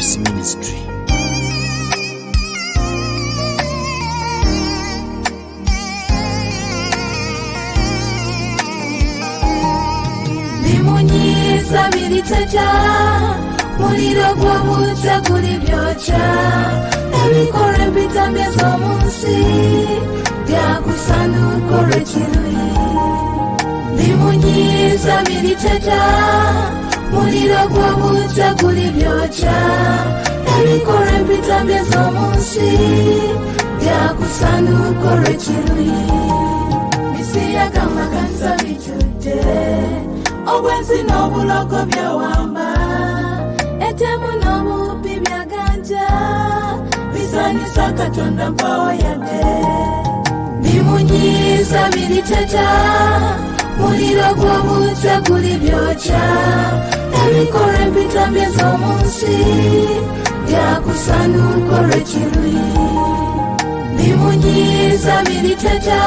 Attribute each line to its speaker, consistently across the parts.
Speaker 1: Mercy Ministry.
Speaker 2: Limunyiza biliteja muliro gw'obujja guli byokya ebikore bitamye z'omunsi byakusanuka olw'ekiruyi. Limunyiza biliteja muliro gw'obujja guli byokya ebikore bitamye z'omunsi byakusanuka olw'ekiruyi. Misiriyaga amakanisa bijjudde obwenzi n'obulogo byawamba etemu n'obubi byaganja bisanyusa Katonda mpawo yadde. Bimunyiza biliteja muliro gw'obujja guli byokya ebikore bitamye z'omunsi byakusanuka olw'ekiruyi. Bimunyiza biliteja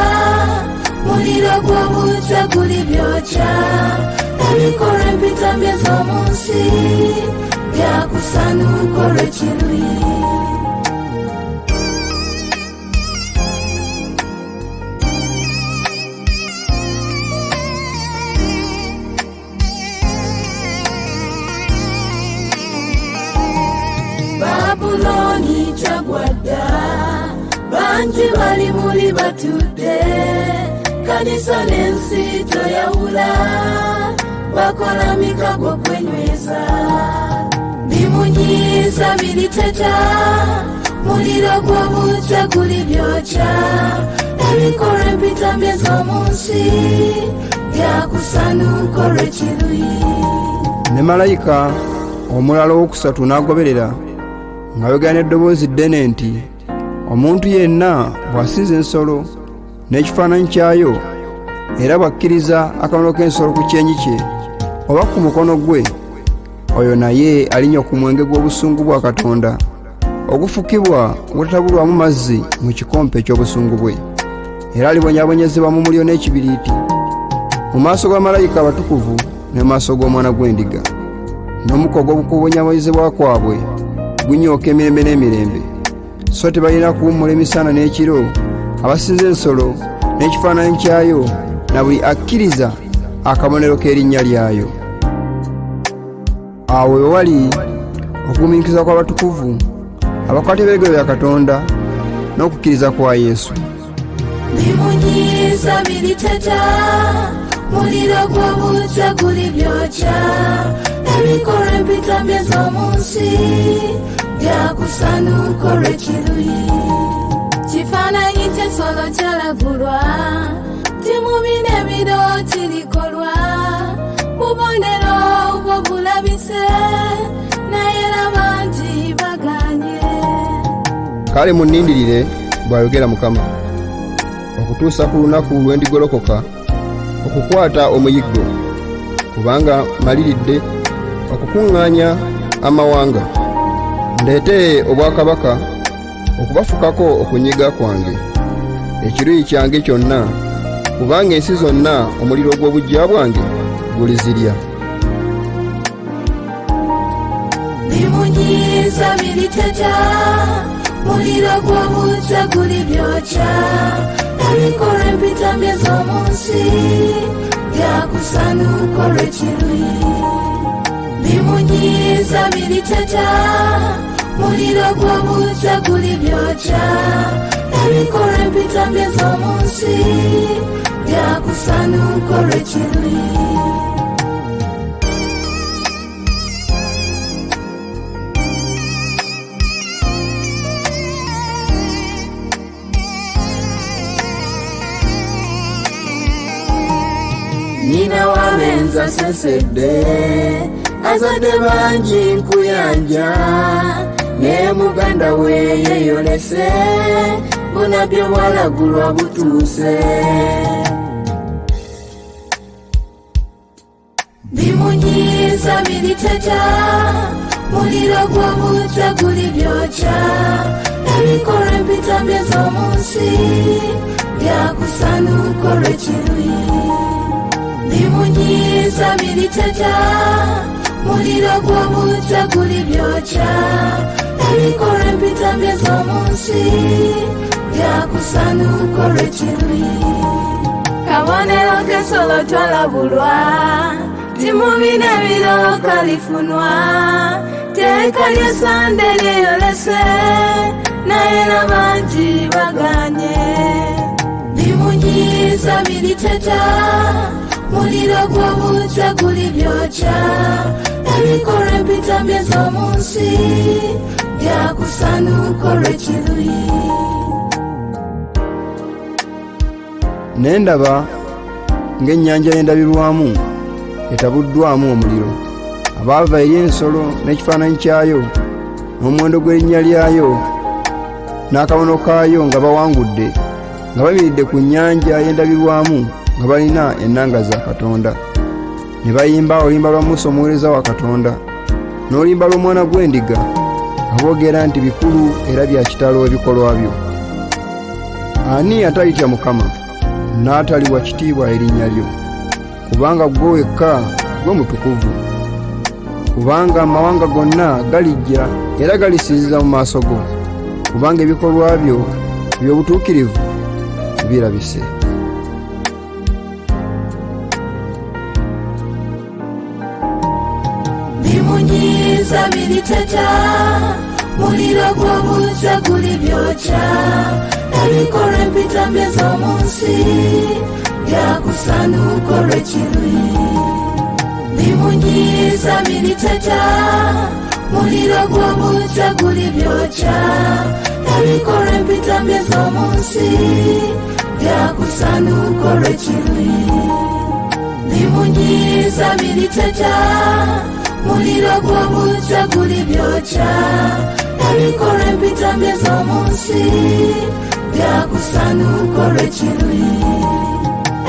Speaker 2: muliro gw'obujja guli byokya ebikore bitamye z'omunsi byakusanuka olw'ekiruyi. Babuloni kyagwadda bangi bali muli batudde kanisa n'ensi toyawula bakola mikago kwenyweza. Bimunyiza biliteja muliro gw'obujja guli byokya ebikore bitamye z'omunsi byakusanuka olw'ekiruyi.
Speaker 3: Ne malayika omulala owokusatu n'agoberera ng'ayogera n'eddoboozi ddene nti, omuntu yenna bw'asinza ensolo n'ekifaananyi kyayo era bw'akkiriza akamalo k'ensolo ku kyenyi kye oba ku mukono gwe, oyo naye alinywa ku mwenge gw'obusungu bwa Katonda ogufukibwa obutatabulwamu mazzi mu kikompe eky'obusungu bwe, era alibonyaabonyezebwa mu muliro n'ekibiriiti mu maaso ga malayika abatukuvu ne mu maaso g'Omwana gw'Endiga. N'omukogo ogw'okubonyaabonyezebwa kwabwe gunyooka emirembe n'emirembe, so tebalina kuwummula emisana n'ekiro abasinza ensolo n'ekifaananyi kyayo na buli akkiriza akabonero k'erinnya lyayo. Awo we wali okugumiikiriza kw'abatukuvu abakwata ebiragiro bya Katonda n'okukkiriza kwa Yesu.
Speaker 2: Bimunyiza biliteja muliro gw'obujja guli byokya ebikore bitamye z'omunsi byakusanuka olw'ekiruyi. Kifaananyi ky'ensolo kyalagulwa timubi n'ebiro kirikolwa bubonero obwo bulabise naye era bangi baganye.
Speaker 3: Kale munnindirire, bw'ayogera Mukama, okutuusa ku lunaku lwe ndigolokoka okukwata omuyiggo, kubanga maliridde okukuŋŋaanya amawanga, ndeete obwakabaka okubafukako okunyiga kwange, ekiruyi kyange kyonna, kubanga ensi zonna omuliro gw'obuggya bwange gulizirya.
Speaker 2: Bimunyiza biliteja muliro gw'obujja guli byokya ebikore bitamye z'omunsi byakusanuka olw'ekiruyi. Bimunyiza biliteja muliro gw'obujja guli byokya ebikore bitamye z'omunsi byakusanuka olw'ekiruyi. Nina wabenza asesedde azadde bangi nkuyanja ne muganda we yeyolese bunabyo bwalagulwa butuuse. Bimunyiza biliteja muliro gw'obujja guli byokya ebikore bitamye z'omunsi byakusanuka olw'ekiruyi. Bimunyiza biliteja muliro gw'obutta guli byokya ebikolwa empitamye z'omu nsi byakusanuka olw'ekiruyi kabonero k'ensolo twalabulwa ti mu bino ebirooka lifunwa teeka ly'esande lyeyolese naye n'abangi baganye bimunyiiza biriteta muliro gw'obutta guli byokya ebikolwa empitamye z'omu nsi byakusanuka olw'ekiruyi
Speaker 3: ne ndaba ng'ennyanja y'endabirwamu etabuddwamu omuliro abaava eri ensolo n'ekifaananyi kyayo n'omuwendo gw'erinnya lyayo n'akabono kaayo nga bawangudde nga bamiridde ku nnyanja y'endabirwamu nga balina ennanga za Katonda ne bayimba oluyimba lwa Musa omuweereza wa Katonda n'oluyimba lw'omwana gw'endiga nga boogera nti bikulu era bya kitalo ebikolwa byo. Ani atayitya Mukama n'ataliwa kitiibwa erinnya lyo? Kubanga gwe wekka gwe mutukuvu. Kubanga amawanga gonna galijja era galisinziza mu maaso go, kubanga ebikolwa byo eby'obutuukirivu birabise.
Speaker 2: bimunyiiza biriteta muliro gw'obutta guli byokya ebikolwa empitamye z'omu nsi byakusanuka olw'ekiruyi bimunyiiza biriteta muliro gw'obutta guli byokya ebikolwa empitamye z'omu nsi byakusanuka olw'ekiruyi bimunyiiza biriteta muliro gw'obutta guli byokya ebikolwa empitamye z'omu nsi byakusanuka olw'ekiruyi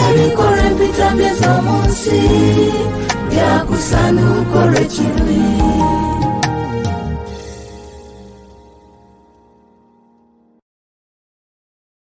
Speaker 2: ebikolwa empitamye z'omu nsi byakusanuka olw'ekiruyi